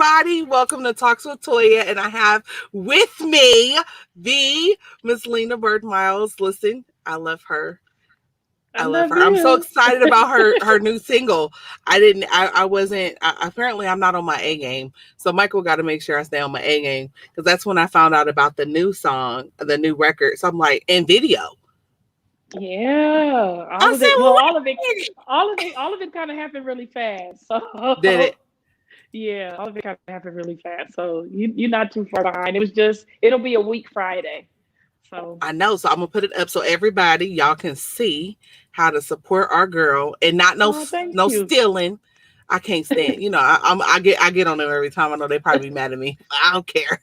everybody. Welcome to Talks with Toya, and I have with me the Miss Lena Byrd Miles. Listen, I love her. I love her. I'm so excited about her new single. I wasn't, apparently I'm not on my A game. So Michael got to make sure I stay on my A game, because that's when I found out about the new song, the new record. So I'm like, and video. Yeah. All of it kind of happened really fast. So did it? Yeah, all of it kind of happened really fast. So you're not too far behind. It'll be a week Friday. So I know. So I'm gonna put it up so everybody, y'all can see how to support our girl and not no stealing. I can't stand. You know, I get on them every time. I know they probably be mad at me. I don't care.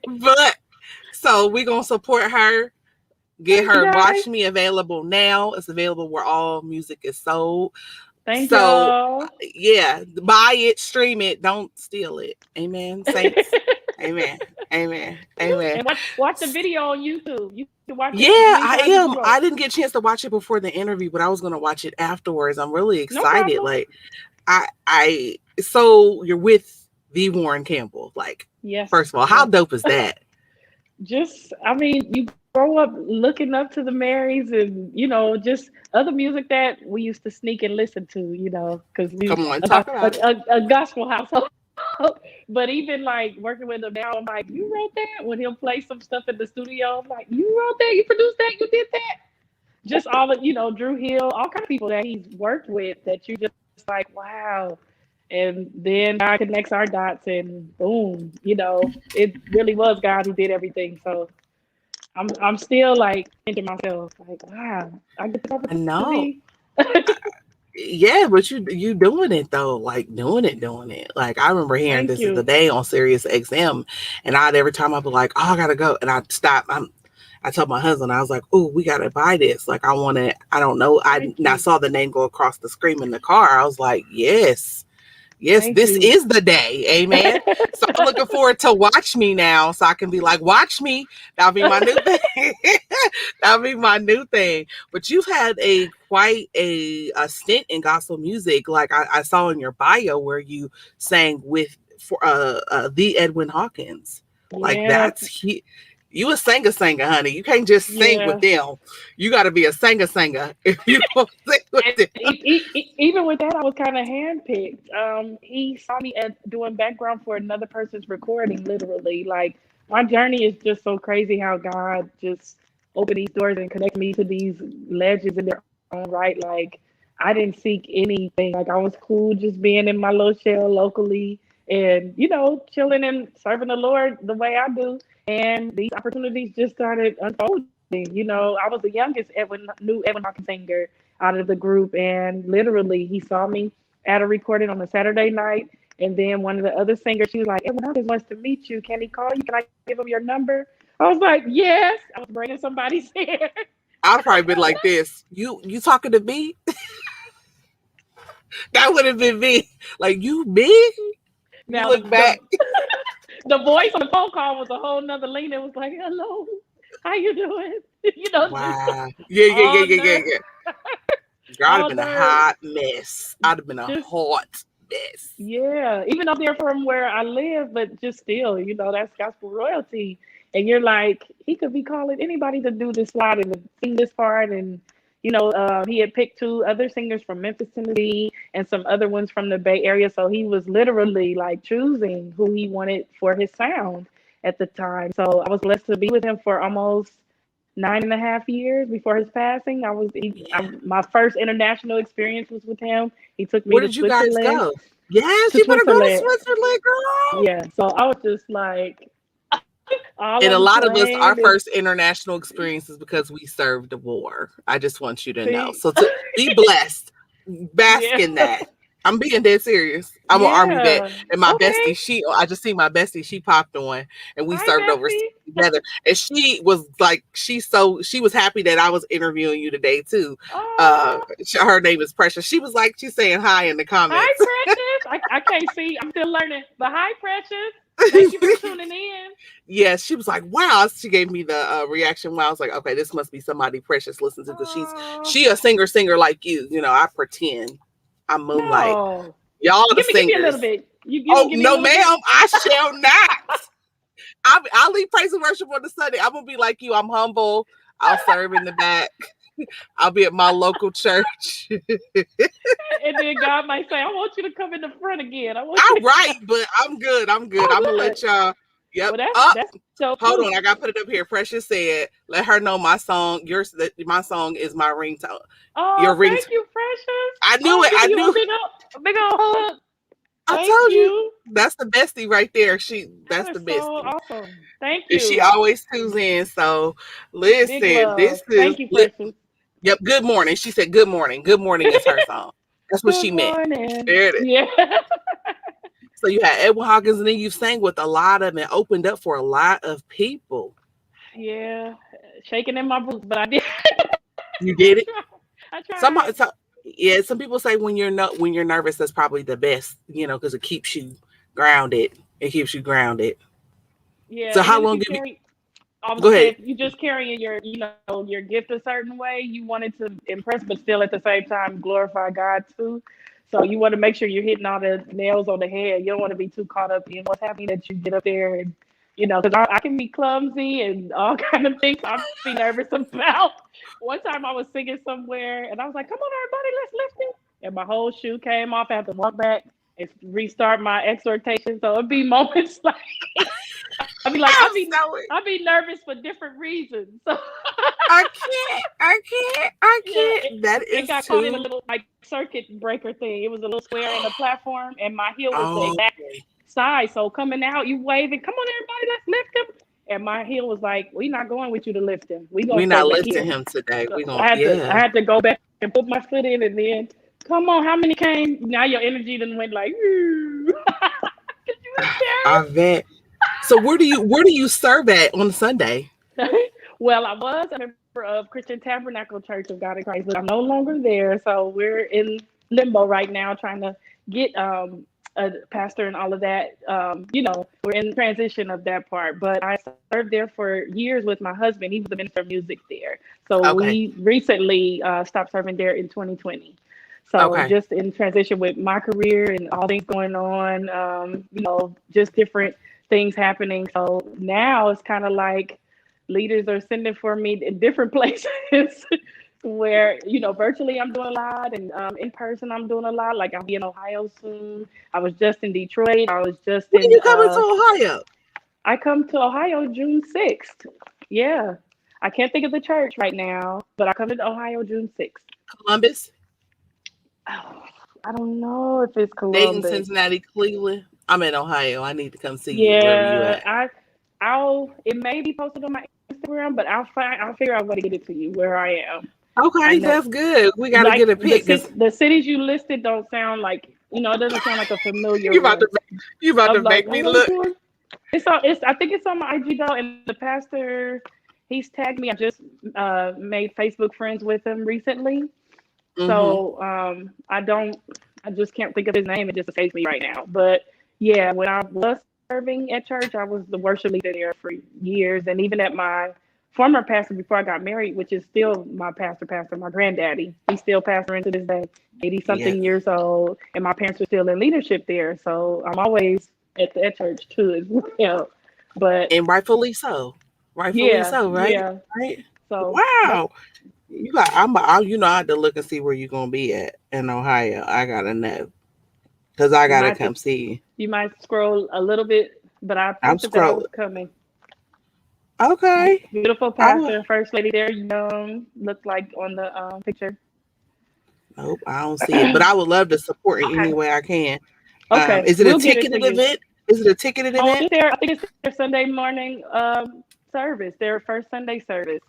But so we gonna support her. Get her Watch Me available now. It's available where all music is sold. Thank you. Yeah, buy it, stream it, don't steal it. Amen, saints. Amen. Amen. Amen. And watch the video on YouTube. You can watch it. Yeah, I am. I didn't get a chance to watch it before the interview, but I was gonna watch it afterwards. I'm really excited. No, like, so you're with the Warren Campbell. Like, yes. First of all, how dope is that? You grow up looking up to the Marys and, just other music that we used to sneak and listen to, because we talk about a gospel household. But even like working with him now, I'm like, you wrote that? When he'll play some stuff in the studio, I'm like, you wrote that? You produced that? You did that? Just all of, Drew Hill, all kinds of people that he's worked with that you just like, wow. And then God connects our dots and boom, it really was God who did everything. So I'm still like thinking to myself, like, wow, I get the opportunity. I know. Yeah, but you doing it though, like doing it. Like I remember hearing This Is the Day on Sirius XM, and every time I'd be like, oh, I gotta go, and I'd stop. I told my husband, I was like, oh, we gotta buy this. Like I don't know. I saw the name go across the screen in the car. I was like, yes. This is the day. Amen. So I'm looking forward to Watch Me now, so I can be like, watch me. That'll be my new thing. That'll be my new thing. But you've had quite a stint in gospel music. Like I saw in your bio where you sang for the Edwin Hawkins. Like you a singer, honey. You can't just sing with them. You got to be a singer if you don't sing with them. Even with that, I was kind of handpicked. He saw me doing background for another person's recording, literally. Like, my journey is just so crazy how God just opened these doors and connected me to these legends in their own right. Like, I didn't seek anything. Like, I was cool just being in my little shell locally and, chilling and serving the Lord the way I do. And these opportunities just started unfolding. I was the youngest new Edwin Hawkins Singer out of the group. And literally, he saw me at a recording on a Saturday night. And then one of the other singers, she was like, Edwin Hawkins wants to meet you. Can he call you? Can I give him your number? I was like, yes. I was bringing somebody's hair. I'd probably been like this. You talking to me? That would have been me. Like, you me? Now look back. The voice on the phone call was a whole nother Lena. It was like, hello, how you doing? Wow. Yeah. Girl, I'd have been a hot mess. I'd have been a hot mess. Yeah, even up there from where I live, but just still, that's gospel royalty. And you're like, he could be calling anybody to do this slide and sing this part. And, he had picked 2 other singers from Memphis, Tennessee, and some other ones from the Bay Area. So he was literally like choosing who he wanted for his sound at the time. So I was blessed to be with him for almost 9.5 years before his passing. My first international experience was with him. He took me to Switzerland. Where did you guys go? Yes, you want to go to Switzerland, girl. Yeah, so I was just like... And a lot of us, our first international experience is because we served the war. I just want you to know. So to be blessed, bask in that. I'm being dead serious. I'm an Army vet, and my bestie, I just see my bestie, she popped on, and we served overseas together. And she was like, she was happy that I was interviewing you today too. Her name is Precious. She was like, she's saying hi in the comments. Hi, Precious. I can't see. I'm still learning. But hi, Precious. Thank you for tuning in. Yes, she was like, wow. She gave me the reaction when I was like, okay, this must be somebody Precious listens to, because she a singer like you. I pretend. I moonlight. No. Y'all the singers. You don't give me no, a little ma'am, bit? I shall not. I'll leave praise and worship on the Sunday. I'm gonna be like you. I'm humble. I'll serve in the back. I'll be at my local church. And then God might say, I want you to come in the front again. I'm right, but I'm good. I'm good. Oh, I'm gonna let y'all. Yep. Well, that's dope. Hold on, I gotta put it up here. Precious said, "Let her know my song. My song is my ringtone." Oh, your ringtone. Thank you, Precious. I knew it. I knew. A big old hug. I told you. That's the bestie right there. That's the bestie. So awesome. Thank you. And she always tunes in. So listen, this is. Thank you, Precious. Yep. Good morning. She said, "Good morning." Good morning is her song. That's what she meant. There it is. Yeah. So you had Edwin Hawkins, and then you sang with a lot of them and opened up for a lot of people. Yeah, shaking in my boots, but I did. You did it. I tried. Some people say when you're nervous, that's probably the best, because it keeps you grounded. It keeps you grounded. Yeah. So how long did you? Go ahead. You just carrying your gift a certain way. You wanted to impress, but still at the same time glorify God too. So you want to make sure you're hitting all the nails on the head. You don't want to be too caught up in what's happening that you get up there and, because I can be clumsy and all kind of things I'd be nervous about. One time I was singing somewhere and I was like, come on, everybody, let's lift it. And my whole shoe came off. I had to walk back and restart my exhortation. So it'd be moments like, I'd be nervous for different reasons. So I can't. Yeah, that is. It got caught in a little circuit breaker thing. It was a little square in the platform, and my heel was the exact side. So coming out, you waving, come on, everybody, let's lift him. And my heel was like, "We're not going with you to lift him. We're not lifting him today. So I had to go back and put my foot in, and then come on, how many came? Now your energy then went like, I bet. So where do you serve at on Sunday? Well, I was a member of Christian Tabernacle Church of God in Christ, but I'm no longer there. So we're in limbo right now, trying to get a pastor and all of that. We're in transition of that part. But I served there for years with my husband. He was the minister of music there. So we recently stopped serving there in 2020. So just in transition with my career and all things going on, just different things happening. So now it's kind of like leaders are sending for me in different places where, virtually I'm doing a lot, and in person I'm doing a lot. Like I'll be in Ohio soon. I was just in Detroit. I was just when you coming to Ohio? I come to Ohio June 6th. Yeah. I can't think of the church right now, but I come to Ohio June 6th. Columbus? Oh, I don't know if it's Columbus. Dayton, Cincinnati, Cleveland. I'm in Ohio. I need to come see you. Where you at. It may be posted on my Instagram, but I'll figure out where to get it to you where I am. Okay, that's good. We gotta get a pic. The cities you listed don't sound like it doesn't sound like a familiar. You about to make me look. I think it's on my IG though, and the pastor, he's tagged me. I just made Facebook friends with him recently. So I just can't think of his name. It just escapes me right now. But yeah, when I was serving at church, I was the worship leader there for years. And even at my former pastor before I got married, which is still my pastor, my granddaddy, he's still pastoring to this day, 80-something years old. And my parents are still in leadership there. So I'm always at church too as well. And rightfully so. Rightfully so, right? Yeah. Right. So wow. I had to look and see where you're gonna be at in Ohio. I gotta know, because I gotta come see you. You might scroll a little bit, but I'm scrolling. Coming. Okay. Beautiful pastor, first lady there, young, look like on the picture. Nope, I don't see it, but I would love to support it any way I can. Okay. Is it a ticketed event? Is it a ticketed event? I think it's their Sunday morning service, their first Sunday service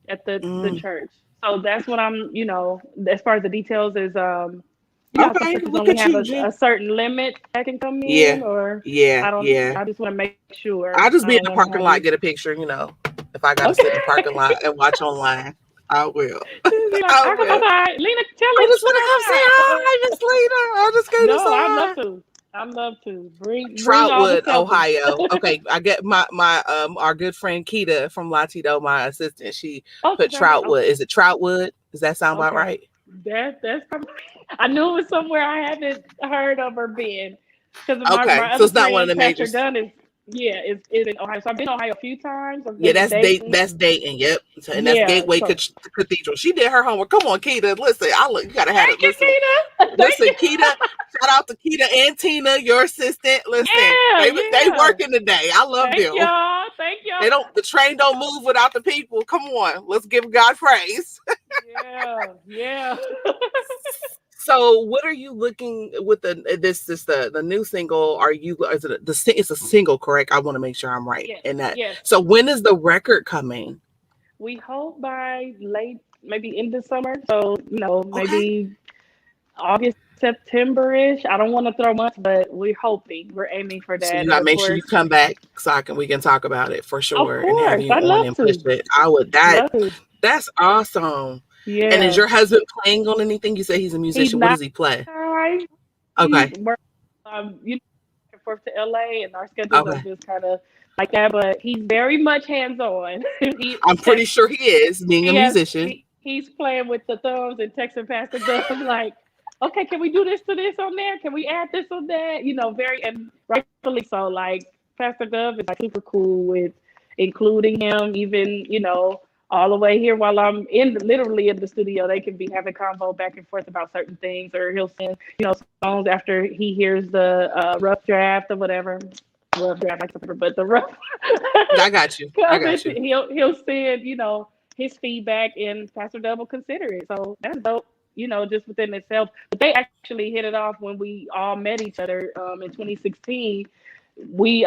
at the church. So that's what I'm, as far as the details is, okay, look only at have you, a certain limit that can come in, I just want to make sure. I'll just be in the parking lot, get a picture, if I gotta sit in the parking lot and watch online, I will. I will. Lena, I just want to come say hi, Miss Lena. I just came to say hi. I'd love to bring Troutwood, Ohio. Okay, I get my our good friend Keita from Latino, my assistant. She put Troutwood. Is it Troutwood? Does that sound about right? That's probably, I knew it was somewhere I haven't heard of or been. Because Okay, my so other it's not one of friend, the Pastor majors. Dunn, is in Ohio. So I've been to Ohio a few times. I've Yeah, been to that's Dayton. That's Dayton. Yep, so, and that's Yeah. Gateway So Cathedral. She did her homework. Come on, Keita. Listen, you gotta have it. thank you, Listen, Keita. Thank listen, you. Keita. Shout out to Keita and Tina, your assistant. Listen, Yeah, they yeah. working today. I love Thank them. y'all. Thank They y'all. don't. The train don't move without the people. Come on, let's give God praise. Yeah, yeah. So, what are you looking with the new single? Are you is it it's a single, correct? I want to make sure I'm right Yes, in that. yes. So, when is the record coming? We hope by late, maybe in the summer. So, Okay. maybe August, September-ish. I don't want to throw months, but we're hoping. We're aiming for So you that. And gotta of make sure you course, come back so we can talk about it for of sure and have course, you I'd on love and push to. it. I would that Love to. that's awesome. And is Yeah. your husband playing on anything? You say he's a He's musician. What not. does he play? He's Okay. working, back and forth to LA, and our schedules are Okay. just kind of like that. But he's very much hands-on. he I'm pretty sure he is being a he has musician. he's playing with the thumbs and texting Pastor Doug like, okay, can we do this to this on there? Can we add this on that? Very, and rightfully so. Like Pastor Doug is like super cool with including him, even all the way here while I'm literally in the studio. They can be having convo back and forth about certain things, or he'll send songs after he hears the rough draft or whatever. Rough draft, like something, but the rough. I got you. I got you. He'll send his feedback, and Pastor Dub will consider it. So that's dope, just within itself. But they actually hit it off when we all met each other in 2016. We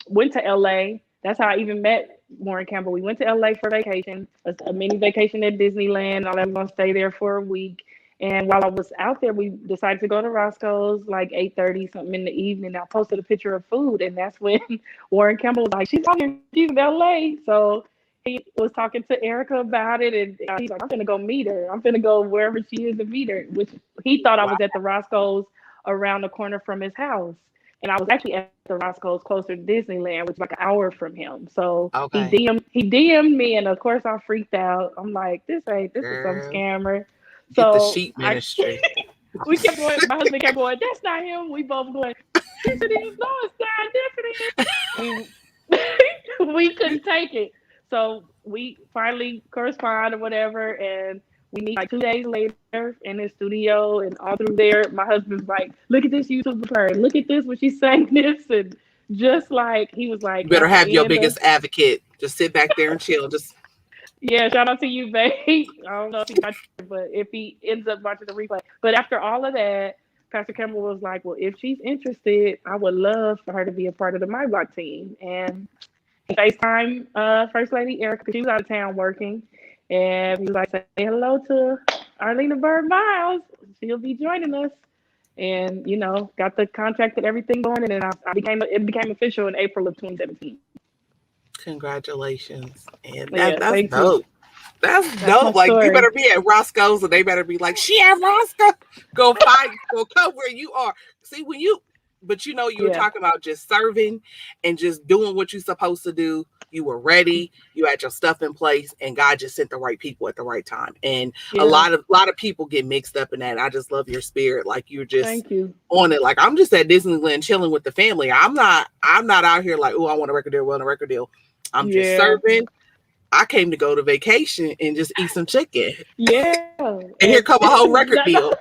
went to LA. That's how I even met Warren Campbell. We went to LA for vacation, a mini vacation at Disneyland. All I'm gonna stay there for a week. And while I was out there, we decided to go to Roscoe's like 8:30 something in the evening. I posted a picture of food, and that's when Warren Campbell was like, "She's out here, she's in LA." So he was talking to Erica about it, and he's like, "I'm gonna go meet her. I'm gonna go wherever she is and meet her." Which he thought I Wow. was at the Roscoe's around the corner from his house, and I was actually at the Roscoe's closer to Disneyland, which is like an hour from him. So Okay. he DM'd me, and of course I freaked out. I'm like, "This is some Girl, scammer." get the So sheep ministry. we kept going. My husband kept going, "That's not him." We both going, "Yes, it is. No, it's not. Yes, it is." We couldn't take it. So we finally correspond or whatever, and we meet like 2 days later in his studio, and all through there, my husband's like, "Look at this YouTube of her. Look at this when she's saying this," and just like he was like, You better at the have your end of, biggest advocate. Just sit back there and chill. Just yeah, shout out to you, babe. I don't know if he got you, but if he ends up watching the replay. But after all of that, Pastor Campbell was like, "Well, if she's interested, I would love for her to be a part of the My Block team." And he FaceTime First Lady Erica, because she was out of town working. And he was like, "Say hello to our Lena Byrd Miles. She'll be joining us." And, got the contract and everything going. And then it became official in April of 2017. congratulations. And Yeah, that's thank you. dope. That's That's my dope. Like you story. better be at Roscoe's and they better be like, "She at Roscoe." Go come where you are. See but you were talking about just serving and just doing what you're supposed to do. You were ready, you had your stuff in place, and God just sent the right people at the right time. And a lot of people get mixed up in that. And I just love your spirit. Like you're just Thank you. on it. Like I'm just at Disneyland chilling with the family. I'm not out here like, "Oh, I want a record deal. I'm just serving. I came to go to vacation and just eat some chicken." Yeah. And here come a whole record deal.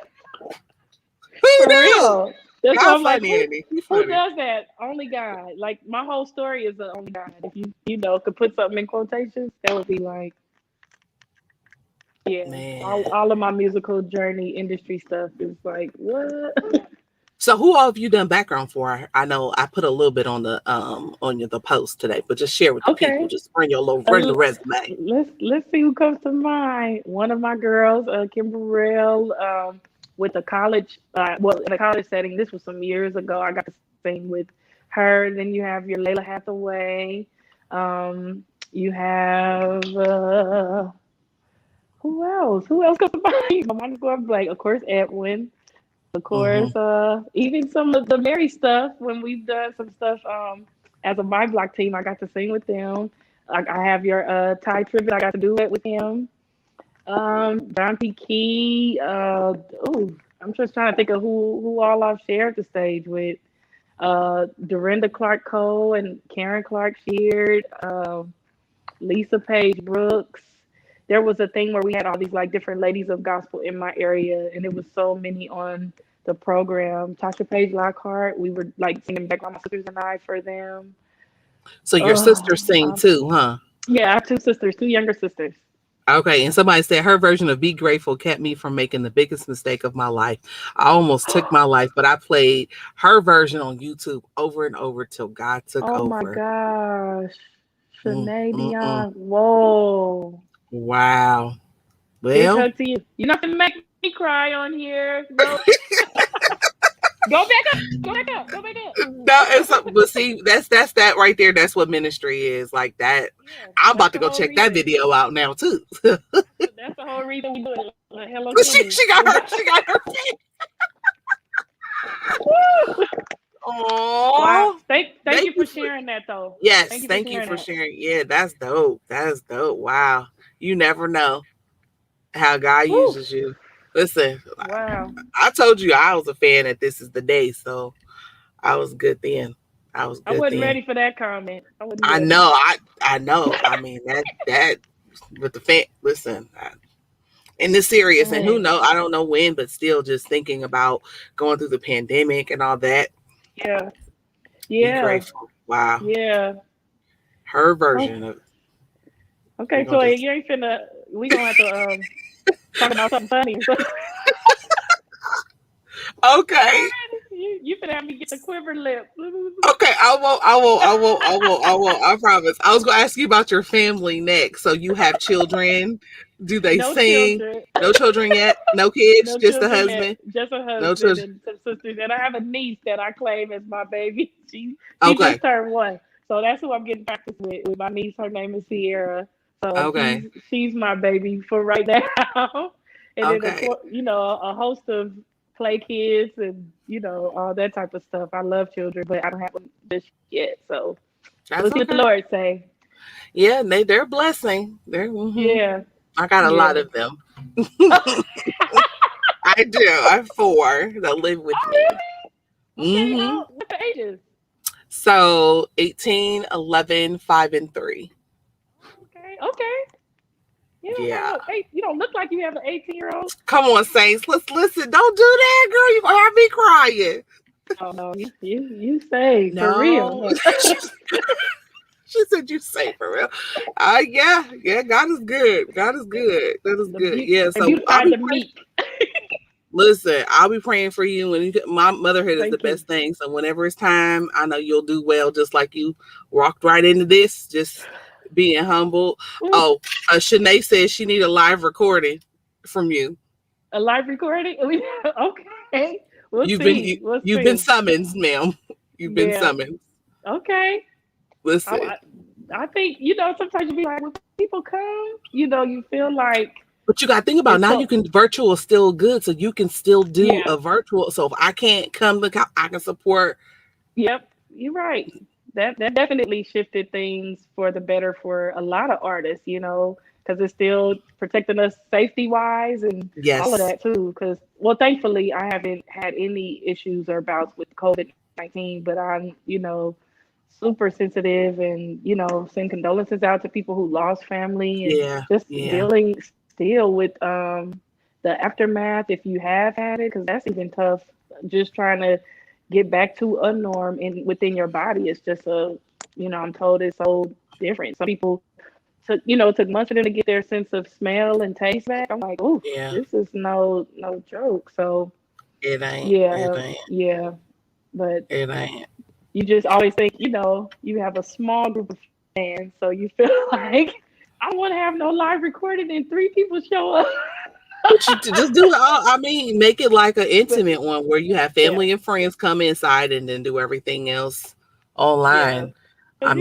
For real. That's why I'm like, who does that? Only God. Like my whole story is the only God. If you could put something in quotations, that would be like, yeah. Man. All of my musical journey, industry stuff is like, what? So who all have you done background for? I know I put a little bit on the post today, but just share with the people. Just bring the resume. Let's see who comes to mind. One of my girls, Kim Burrell, with a college, in a college setting. This was some years ago. I got to sing with her. Then you have your Lalah Hathaway. You have who else? Who else comes to mind? My mind's going blank. Of course, Edwin. Of course, even some of the Mary stuff, when we've done some stuff as a My Block team, I got to sing with them. I have your Tye Tribbett, I got to do it with him. John P. Key. I'm just trying to think of who all I've shared the stage with. Dorinda Clark Cole and Karen Clark Sheard, Lisa Page Brooks. There was a thing where we had all these like different ladies of gospel in my area, and it was so many on the program. Tasha Page Lockhart, we were like singing back on my sisters and I for them. So your sisters sing too, huh? Yeah, I have two sisters, two younger sisters. Okay, and somebody said her version of Be Grateful kept me from making the biggest mistake of my life. I almost took my life, but I played her version on YouTube over and over till God took over. Oh my gosh. Sinead Dion. Whoa. Wow. Well, big hug to you. You're not gonna make me cry on here. No. Go back up. Go back up. Go back up. No, but see, that's that right there. That's what ministry is like. That yeah, I'm about to go check that video out now too. That's the whole reason we do it. Hello, she got her. Oh, wow. Thank you for sharing that though. Yes, thank you for sharing. Yeah, that's dope. That's dope. Wow, you never know how God uses you. Listen, wow. I told you I was a fan that This Is the Day, so I was good then. I wasn't ready for that comment. I know. I mean that with the fan. Listen, and it's serious, and who knows? I don't know when, but still, just thinking about going through the pandemic and all that. Yeah. Be grateful. Wow. Yeah. Her version of. Okay, so you ain't finna. We gonna have to talk about something funny. Okay. You finna have me get the quiver lip. Okay, I won't. I promise. I was gonna ask you about your family next. So you have children? Do they sing? Children. No children yet? No kids? No just a husband? Yet. Just a husband and some sisters. And I have a niece that I claim as my baby. She just turned 1. So that's who I'm getting practice with my niece. Her name is Sierra. So she's my baby for right now. And then, a host of play kids and, all that type of stuff. I love children, but I don't have them just yet. So we'll see what the Lord say. Yeah, they're a blessing. Yeah. I got a lot of them. I do. I have 4 that live with me. Really? Okay, what the ages? So 18, 11, 5, and 3. Okay. You don't look like you have an 18-year-old. Come on, Saints. Let's listen. Don't do that, girl. You're gonna have me crying. Oh no, you say for real. She said you say for real. Yeah, God is good. God is good. That is good. Yeah, so listen, I'll be praying for you, and my motherhood is the best thing. So whenever it's time, I know you'll do well, just like you walked right into this, just being humble. Oh, Shanae says she need a live recording from you. A live recording? Okay. You've been summoned, ma'am. You've been summoned. Okay. Listen. I think, sometimes you be like, when people come, you feel like. But you got to think about now you can, virtual is still good. So you can still do a virtual. So if I can't come, I can support. Yep. You're right. That definitely shifted things for the better for a lot of artists, because it's still protecting us safety-wise and all of that too. Because, thankfully, I haven't had any issues or bouts with COVID-19, but I'm, super sensitive and, send condolences out to people who lost family and dealing still with the aftermath if you have had it, because that's even tough. Just trying to get back to a norm within your body. It's just I'm told it's so different. Some people took months for them to get their sense of smell and taste back. I'm like, this is no joke. So it ain't. Yeah. But it ain't. You just always think, you have a small group of fans, so you feel like I want to have no live recording and 3 people show up. Just do it. Make it like an intimate one where you have family and friends come inside and then do everything else online. Yeah.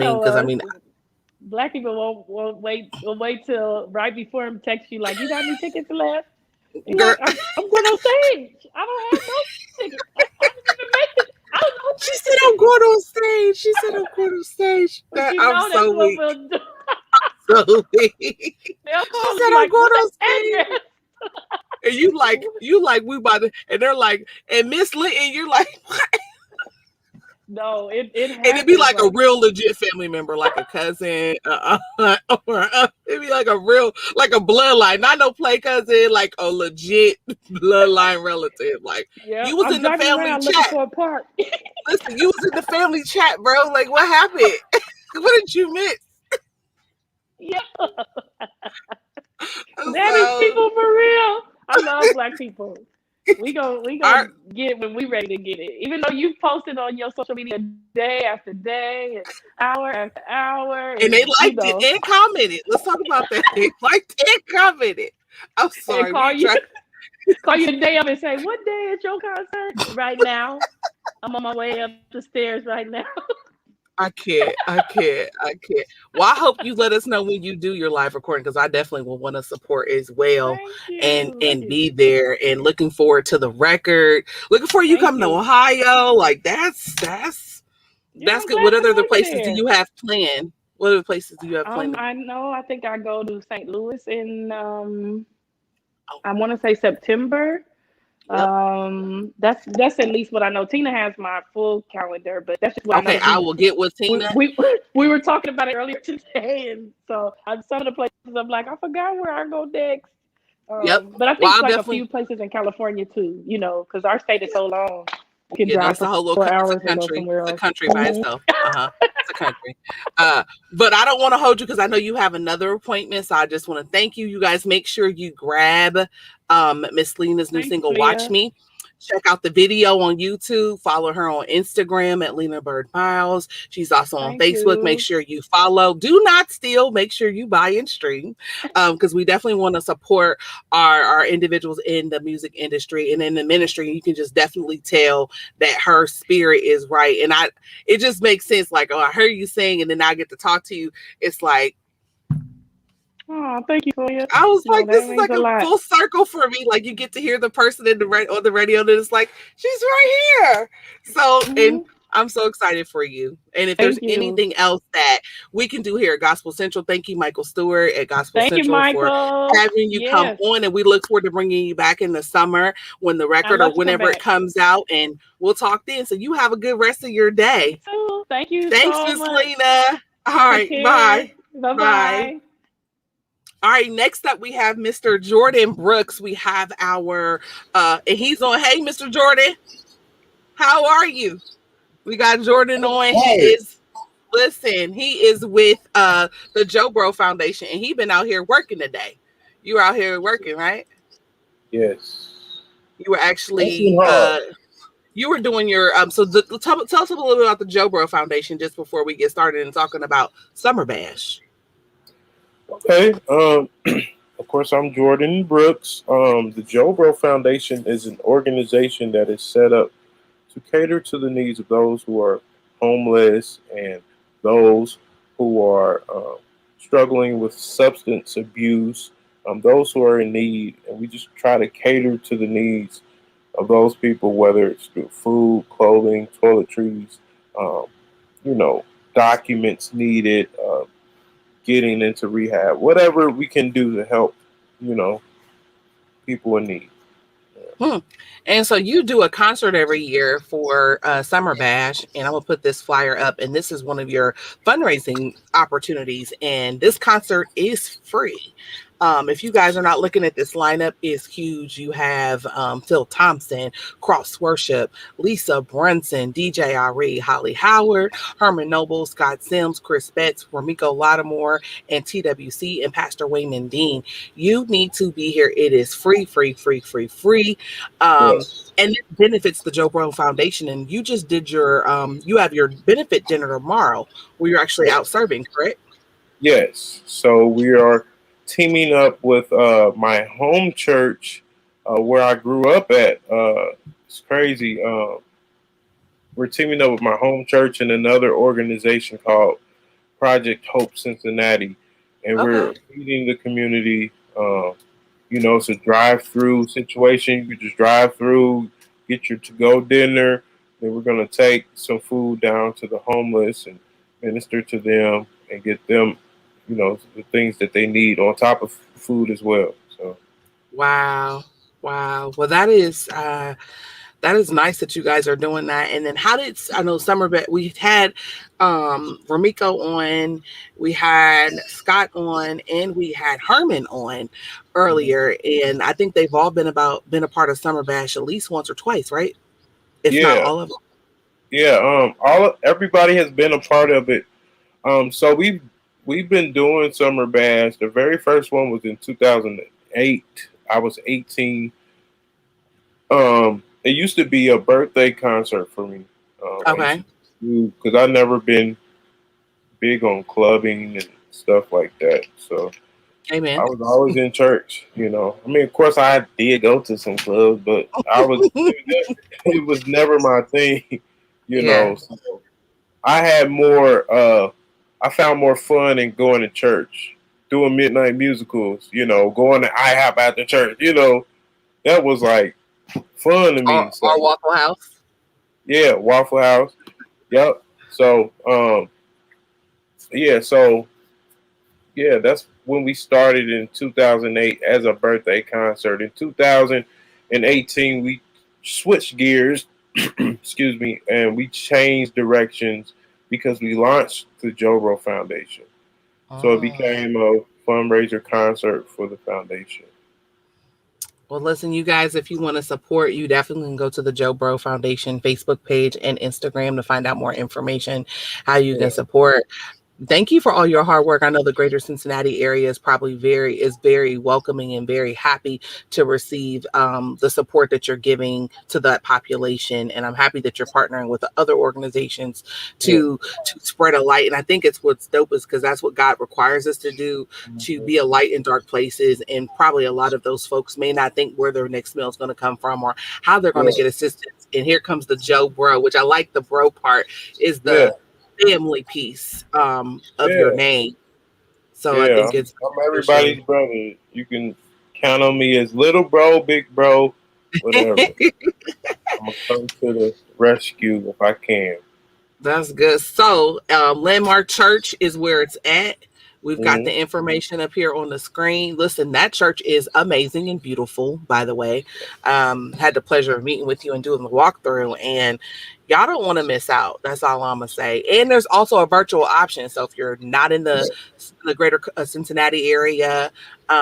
Black people won't wait till right before him text you like, you got any tickets left? I'm going on stage. I don't have no tickets. I didn't even make it. She said I'm going on stage. I'm so weak. absolutely. They'll She call said, me I'm like, going "What's on the stage. address?" And you like, we about to, and they're like, and Miss Linton, you're like, No, it and it'd be happens like a like, real legit family member, like a cousin, or it'd be like a real, like a bloodline, not no play cousin, like a legit bloodline relative. Like yeah, you was I'm in the driving family around looking chat. for a park. Listen, you was in the family chat, bro. Like what happened? What did you miss? Yeah, that is So, people for real. I love black people. We our gonna get it when we ready to get it. Even though you posted on your social media day after day and hour after hour, and they and liked it and commented. Let's talk about that. They liked and commented. I'm and sorry, we call try. you the day of and say, "What day is your concert?" Right now, I'm on my way up the stairs right now. I can't. Well, I hope you let us know when you do your live recording because I definitely will want to support as well Thank and you. Thank and you. be there and looking forward to the record. Looking for you Thank coming to you. Ohio. Like Yeah, that's I'm good. What glad to other know you places do there. you have planned? What other places do you have planned? I know. I think I go to St. Louis in Oh, I want to say September. yep. That's at least what I know. Tina has my full calendar, but that's just what I know Okay, because I will get with we, Tina. we we were talking about it earlier today, and so some of the places I'm like, I forgot where I go next. Yep. But I Well, think I'll like a definitely. few places in California too. You know, because our state is so long, you can Yeah, no, drive it's a for whole little. four It's a hours and go country. somewhere It's a else. country by Mhm. itself. It's a country. But I don't want to hold you because I know you have another appointment. So I just want to thank you. You guys make sure you grab Miss Lena's new Thanks, single, "Watch Leah. Me." Check out the video on YouTube. Follow her on Instagram at Lena Byrd Miles. She's also on Thank Facebook. Make you. sure you follow. Do not steal. Make sure you buy and stream because we definitely want to support our individuals in the music industry and in the ministry. You can just definitely tell that her spirit is right. And it just makes sense. Like, oh, I heard you sing, and then I get to talk to you. It's like, Oh, thank you, Leah. I was No, like, this that is means like a a lot. full circle for me. Like, you get to hear the person on the radio, and it's like, she's right here. So, and Hmm. I'm so excited for you. And if there's Thank you. anything else that we can do here at Gospel Central, thank you, Michael Stewart at Gospel Thank you, Central, for Michael. having you come Yes, on. And we look forward to bringing you back in the summer when the I'd record or love to come whenever it back. comes out, and we'll talk then. So you have a good rest of your You day. too. Thank you Thanks, so Miss much. Lena. All Take right, care. bye. Bye Bye. bye. All right, next up we have Mr. Jordan Brooks. We have our and he's on. Hey, Mr. Jordan, how are you? We got Jordan on. Hey, He is with the JoBro Foundation, and he been out here working today. You were out here working, right? yes. You were Working actually hard. you were doing your tell us a little bit about the JoBro Foundation just before we get started and talking about Summer Bash. Okay. Of course, I'm Jordan Brooks. The JoBro Foundation is an organization that is set up to cater to the needs of those who are homeless and those who are struggling with substance abuse, those who are in need. And we just try to cater to the needs of those people, whether it's through food, clothing, toiletries, um, you know, documents needed, getting into rehab, whatever we can do to help, you know, people in need. Hmm. And so you do a concert every year for Summer Bash, and I'm gonna put this flyer up. And this is one of your fundraising opportunities. And this concert is free. If you guys are not looking at this lineup, is huge. You have Phil Thompson, Cross Worship, Lisa Brunson, DJ Ari, Holly Howard, Herman Noble, Scott Sims, Chris Betts, Ramiko Lattimore, and TWC, and Pastor Wayman Dean. You need to be here. It is free, free, free, free, free. Yes. And it benefits the JoBro Foundation. And you just did you have your benefit dinner tomorrow where you're actually out serving, correct? Yes. So we are teaming up with my home church where I grew up at. It's crazy. We're teaming up with my home church and another organization called Project Hope Cincinnati, and Okay. we're feeding the community. It's a drive-through situation. You just drive through, get your to-go dinner. Then we're gonna take some food down to the homeless and minister to them and get them the things that they need on top of food as well. So wow. Well, that is nice that you guys are doing that. And then I know Summer, but we had Ramiko on, we had Scott on, and we had Herman on earlier. And I think they've all been a part of Summer Bash at least once or twice, right? If not all of them. Yeah, everybody has been a part of it. So we've been doing Summer Bash. The very first one was in 2008. I was 18. It used to be a birthday concert for me. Okay. Because I've never been big on clubbing and stuff like that. So Amen. I was always in church, I mean, of course, I did go to some clubs, but it was never my thing, Yeah. So I had I found more fun in going to church, doing midnight musicals, going to IHOP after church, that was like fun to me. Or Waffle House. Yeah, Waffle House. Yep. So, that's when we started in 2008 as a birthday concert. In 2018, we switched gears, excuse me, and we changed directions because we launched the JoBro Foundation. So it became a fundraiser concert for the foundation. Well, listen, you guys, if you want to support, you definitely can go to the JoBro Foundation Facebook page and Instagram to find out more information, how you can support. Thank you for all your hard work. I know the greater Cincinnati area is probably very welcoming and very happy to receive the support that you're giving to that population. And I'm happy that you're partnering with the other organizations to spread a light. And I think it's what's dope is because that's what God requires us to do, to be a light in dark places. And probably a lot of those folks may not think where their next meal is going to come from or how they're going to get assistance. And here comes the JoBro, which I like the bro part, is the family piece of your name. So I think I'm everybody's brother. You can count on me as little bro, big bro, whatever. I'm gonna come to the rescue if I can. That's good. So Landmark Church is where it's at. We've got the information up here on the screen. Listen, that church is amazing and beautiful, by the way. Had the pleasure of meeting with you and doing the walkthrough, and y'all don't want to miss out. That's all I'm going to say. And there's also a virtual option. So if you're not in the greater Cincinnati area,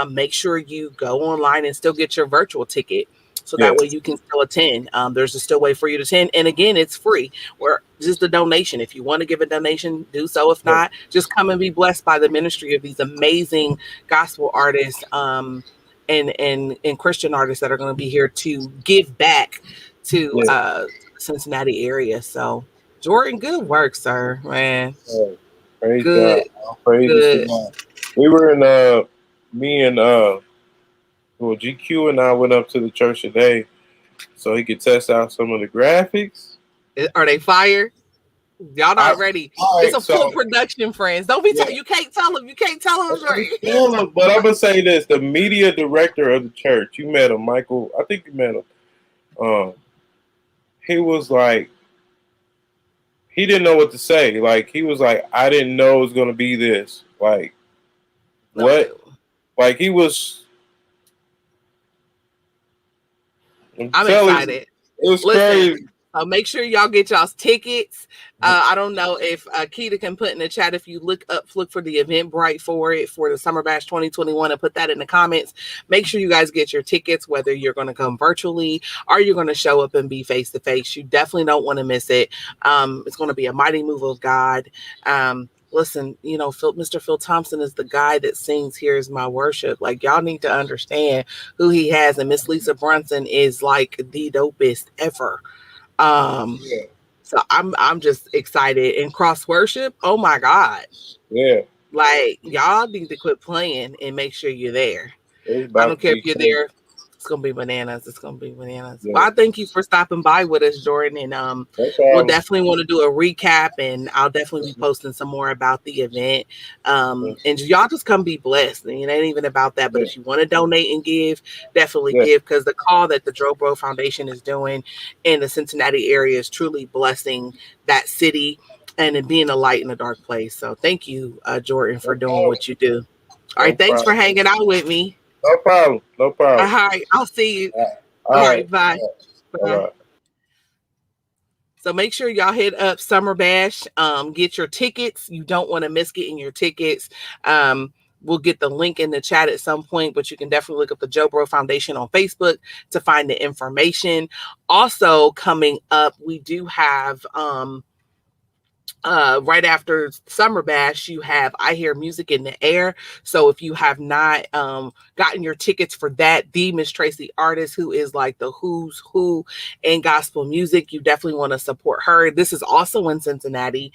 make sure you go online and still get your virtual ticket. So that way you can still attend. There's still a way for you to attend. And again, it's free or just a donation. If you want to give a donation, do so. If not, just come and be blessed by the ministry of these amazing gospel artists and Christian artists that are going to be here to give back to Cincinnati area. So Jordan, good work, sir, man. Praise God. Praise God. We were in me and GQ and I went up to the church today so he could test out some of the graphics. Are they fire? Y'all not ready. It's a full production, friends. Don't be you can't tell them. You can't tell them. But I'm gonna say this: the media director of the church, you met him, Michael. I think you met him. He was like, he didn't know what to say. Like he was like, I didn't know it was gonna be this. Like what? Like he was. I'm excited. It was crazy. Make sure y'all get y'all's tickets. I don't know if Keita can put in the chat if you look for the Eventbrite for the Summer Bash 2021 and put that in the comments. Make sure you guys get your tickets, whether you're going to come virtually or you're going to show up and be face to face. You definitely don't want to miss it. It's going to be a mighty move of God. Listen, Mr. Phil Thompson is the guy that sings "Here's My Worship." Like, y'all need to understand who he has. And Miss Lisa Brunson is like the dopest ever. So I'm just excited. And cross worship, oh my God. Yeah. Like, y'all need to quit playing and make sure you're there. I don't care if you're there. It's gonna be bananas. It's gonna be bananas. Yeah. Well, I thank you for stopping by with us, Jordan. And we'll definitely want to do a recap, and I'll definitely be posting some more about the event. And y'all just come be blessed. And it ain't even about that. But if you want to donate and give, definitely give, because the call that the JoBro Foundation is doing in the Cincinnati area is truly blessing that city. and in being a light in a dark place. So thank you, Jordan, for No doing problem. what you do. All No right, thanks for problem. hanging out with me. No problem. No All problem. right, I'll see you. All All right. right, bye. Bye Bye. bye. So make sure y'all hit up Summer Bash. Get your tickets. You don't want to miss getting your tickets. We'll get the link in the chat at some point, but you can definitely look up the JoBro Foundation on Facebook to find the information. Also coming up, we do have right after Summer Bash, you have I Hear Music in the Air. So if you have not gotten your tickets for that, the Miss Tracy artist, who is like the who's who in gospel music, you definitely want to support her. This is also in Cincinnati.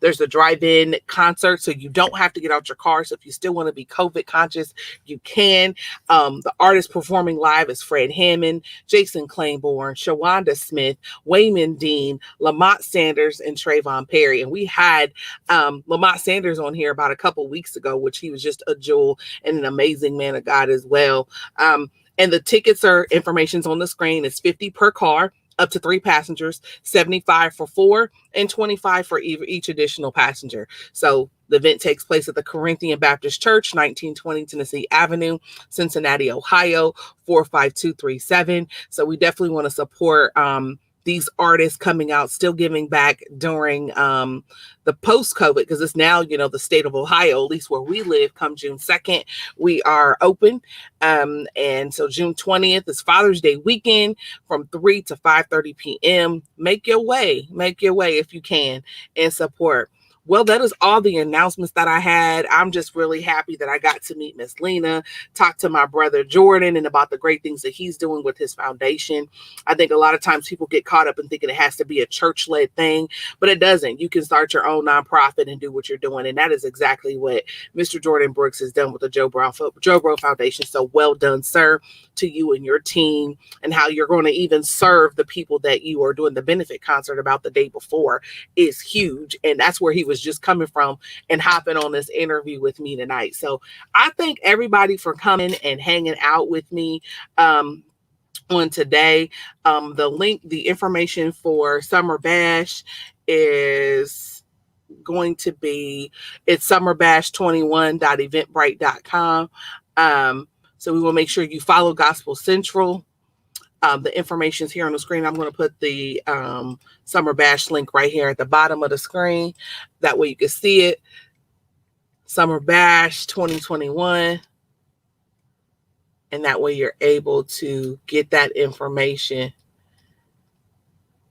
There's a drive-in concert, so you don't have to get out your car. So if you still want to be COVID conscious, you can. The artist performing live is Fred Hammond, Jason Claiborne, Shawanda Smith, Wayman Dean, Lamont Sanders, and Trayvon Perry. And we had Lamont Sanders on here about a couple weeks ago, which he was just a jewel and an amazing man of God as well. And the tickets are information's on the screen. It's $50 per car, up to 3 passengers, $75 for 4, and $25 for each additional passenger. So the event takes place at the Corinthian Baptist Church, 1920 Tennessee Avenue, Cincinnati, Ohio, 45237. So we definitely want to support these artists coming out, still giving back during the post-COVID, because it's now, the state of Ohio, at least where we live, come June 2nd, we are open. And so June 20th is Father's Day weekend from 3 to 5:30 p.m. Make your way if you can, and support. Well, that is all the announcements that I had. I'm just really happy that I got to meet Miss Lena, talk to my brother Jordan, and about the great things that he's doing with his foundation. I think a lot of times people get caught up in thinking it has to be a church-led thing, but it doesn't. You can start your own nonprofit and do what you're doing, and that is exactly what Mr. Jordan Brooks has done with the JoBro Foundation. So well done, sir, to you and your team, and how you're going to even serve the people that you are doing the benefit concert about the day before is huge, and that's where he was just coming from and hopping on this interview with me tonight. So I thank everybody for coming and hanging out with me on today. The information for Summer Bash is going to be, it's summerbash21.eventbrite.com. So we will make sure you follow Gospel Central. The information is here on the screen. I'm going to put the Summer Bash link right here at the bottom of the screen. That way you can see it. Summer Bash 2021. And that way you're able to get that information.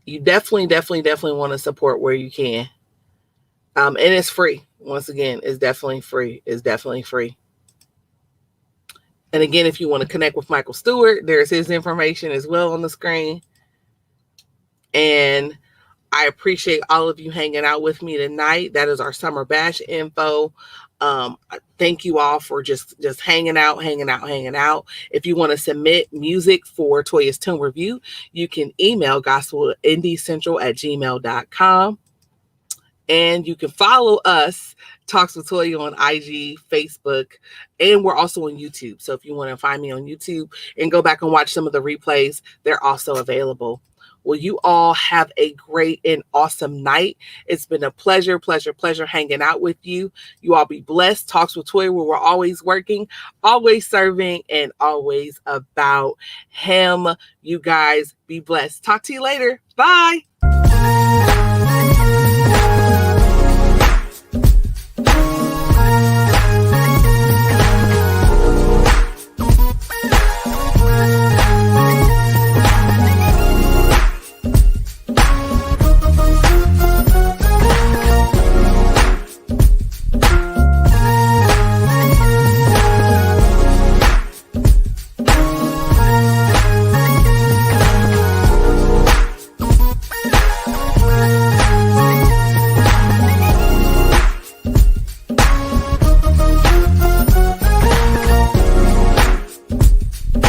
You definitely want to support where you can. And it's free. Once again, it's definitely free. It's definitely free. And again, if you want to connect with Michael Stewart, there's his information as well on the screen. And I appreciate all of you hanging out with me tonight. That is our Summer Bash info. Thank you all for just hanging out. If you want to submit music for Toya's Tune Review, you can email gospelindiecentral@gmail.com. And you can follow us, Talks with Toya, on IG, Facebook, and we're also on YouTube. So if you want to find me on YouTube and go back and watch some of the replays, they're also available. Well, you all have a great and awesome night. It's been a pleasure hanging out with you. You all be blessed. Talks with Toya, where we're always working, always serving, and always about Him. You guys be blessed. Talk to you later. Bye.